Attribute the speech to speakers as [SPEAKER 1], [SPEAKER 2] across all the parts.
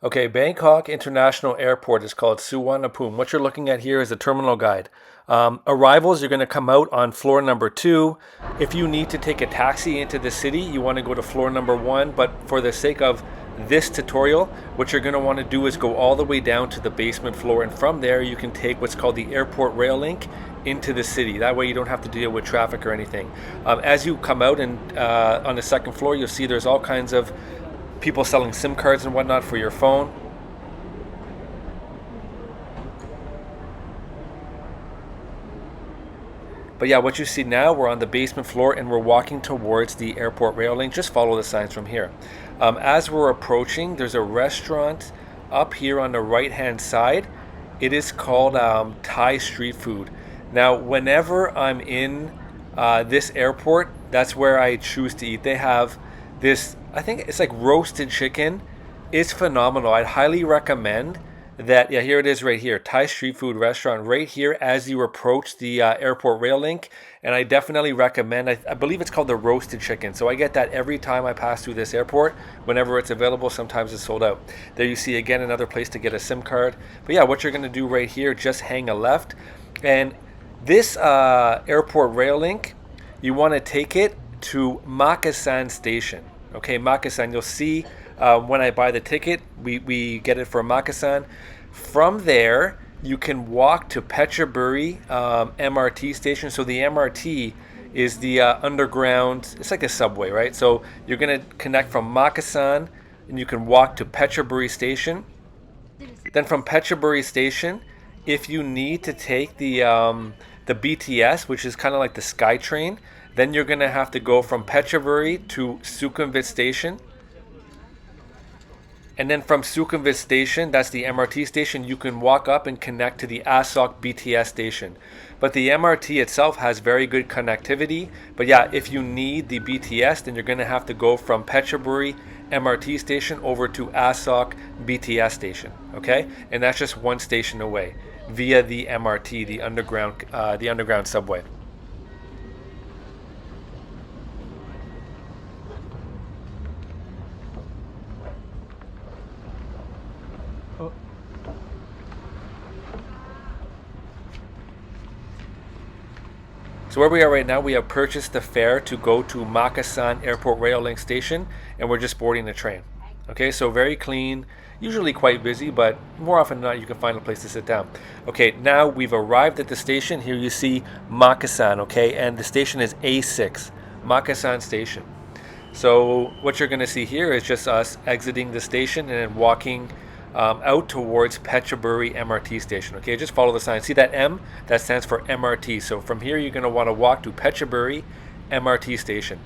[SPEAKER 1] Okay, Bangkok International Airport is called Suvarnabhumi. What you're looking at here is a terminal guide. Arrivals, you're going to come out on floor number 2. If you need to take a taxi into the city, you want to go to floor number 1. But for the sake of this tutorial, what you're going to want to do is go all the way down to the basement floor. And from there, you can take what's called the airport rail link into the city. That way you don't have to deal with traffic or anything. As you come out and on the second floor, you'll see there's all kinds of people selling SIM cards and whatnot for your phone. But yeah, what you see now, we're on the basement floor and we're walking towards the airport rail link. Just follow the signs from here. As we're approaching, there's a restaurant up here on the right hand side. It is called Thai street food. Now, whenever I'm in this airport, that's where I choose to eat. They have this, I think it's like roasted chicken. It's phenomenal. I'd highly recommend that. Yeah, here it is right here. Thai street food restaurant right here as you approach the airport rail link. And I definitely recommend, I believe it's called the roasted chicken. So I get that every time I pass through this airport. Whenever it's available, sometimes it's sold out. There you see again another place to get a SIM card. But yeah, what you're going to do right here, just hang a left. And this airport rail link, you want to take it to Makasan Station. Okay, Makasan, you'll see when I buy the ticket, we get it for Makasan. From there, you can walk to Petchaburi MRT station. So the MRT is the underground, it's like a subway, right? So you're going to connect from Makasan and you can walk to Petchaburi station. Then from Petchaburi station, if you need to take the BTS, which is kind of like the SkyTrain, then you're going to have to go from Petchaburi to Sukhumvit station. And then from Sukhumvit station, that's the MRT station, you can walk up and connect to the Asok BTS station. But the MRT itself has very good connectivity. But yeah, if you need the BTS, then you're going to have to go from Petchaburi MRT station over to Asok BTS station. Okay? And that's just one station away via the MRT, the underground subway. So where we are right now, we have purchased the fare to go to Makasan Airport Rail Link Station, and we're just boarding the train. Okay, so very clean, usually quite busy, but more often than not, you can find a place to sit down. Okay, now we've arrived at the station. Here you see Makasan, okay, and the station is A6, Makasan Station. So what you're going to see here is just us exiting the station and then walking out towards Petchaburi MRT station. Okay, just follow the sign. See that M? That stands for MRT. So from here, you're going to want to walk to Petchaburi MRT station.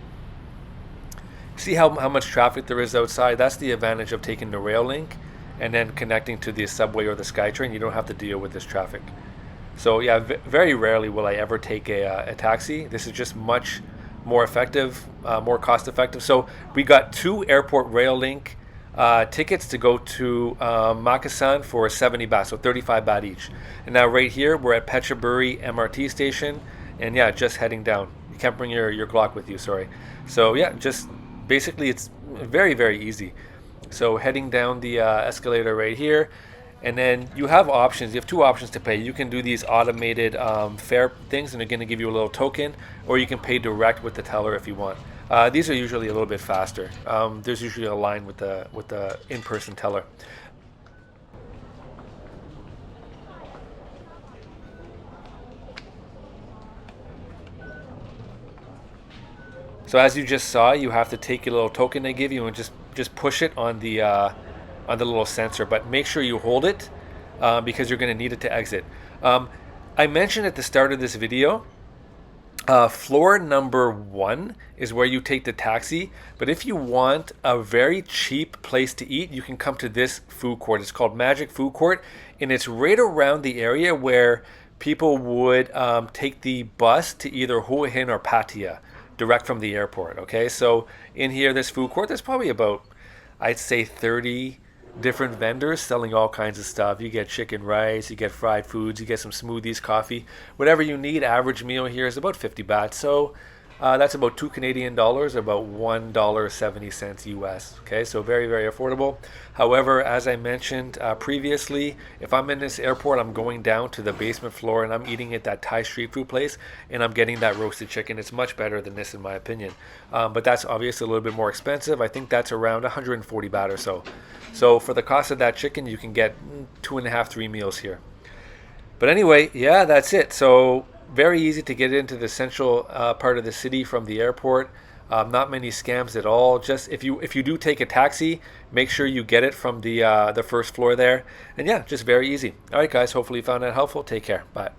[SPEAKER 1] See how much traffic there is outside? That's the advantage of taking the rail link and then connecting to the subway or the SkyTrain. You don't have to deal with this traffic. So yeah, very rarely will I ever take a taxi. This is just much more effective, more cost effective. So we got 2 airport rail link tickets to go to Makasan for 70 baht, so 35 baht each. And now right here, we're at Petchaburi MRT station, and yeah, just heading down. You can't bring your Glock with you, sorry. So yeah, just basically it's very, very easy. So heading down the escalator right here, and then you have options. You have 2 options to pay. You can do these automated fare things, and they're going to give you a little token, or you can pay direct with the teller if you want. These are usually a little bit faster. There's usually a line with the in-person teller. So as you just saw, you have to take your little token they give you and just push it on the little sensor. But make sure you hold it because you're going to need it to exit. I mentioned at the start of this video, floor number 1 is where you take the taxi, but if you want a very cheap place to eat, you can come to this food court. It's called Magic Food Court, and it's right around the area where people would take the bus to either Hua Hin or Pattaya, direct from the airport. Okay, so in here, this food court, there's probably about, I'd say 30 different vendors selling all kinds of stuff. You get chicken rice, you get fried foods, you get some smoothies, coffee, whatever you need. Average meal here is about 50 baht. So That's about $2 Canadian, about $1.70 US. Okay, so very, very affordable. However, as I mentioned previously, if I'm in this airport, I'm going down to the basement floor and I'm eating at that Thai street food place and I'm getting that roasted chicken. It's much better than this, in my opinion. But that's obviously a little bit more expensive. I think that's around 140 baht or so. So for the cost of that chicken, you can get two and a half, 3 meals here. But anyway, yeah, that's it. So very easy to get into the central part of the city from the airport. Not many scams at all. Just if you do take a taxi, make sure you get it from the first floor there. And yeah, just very easy. All right, guys. Hopefully you found that helpful. Take care. Bye.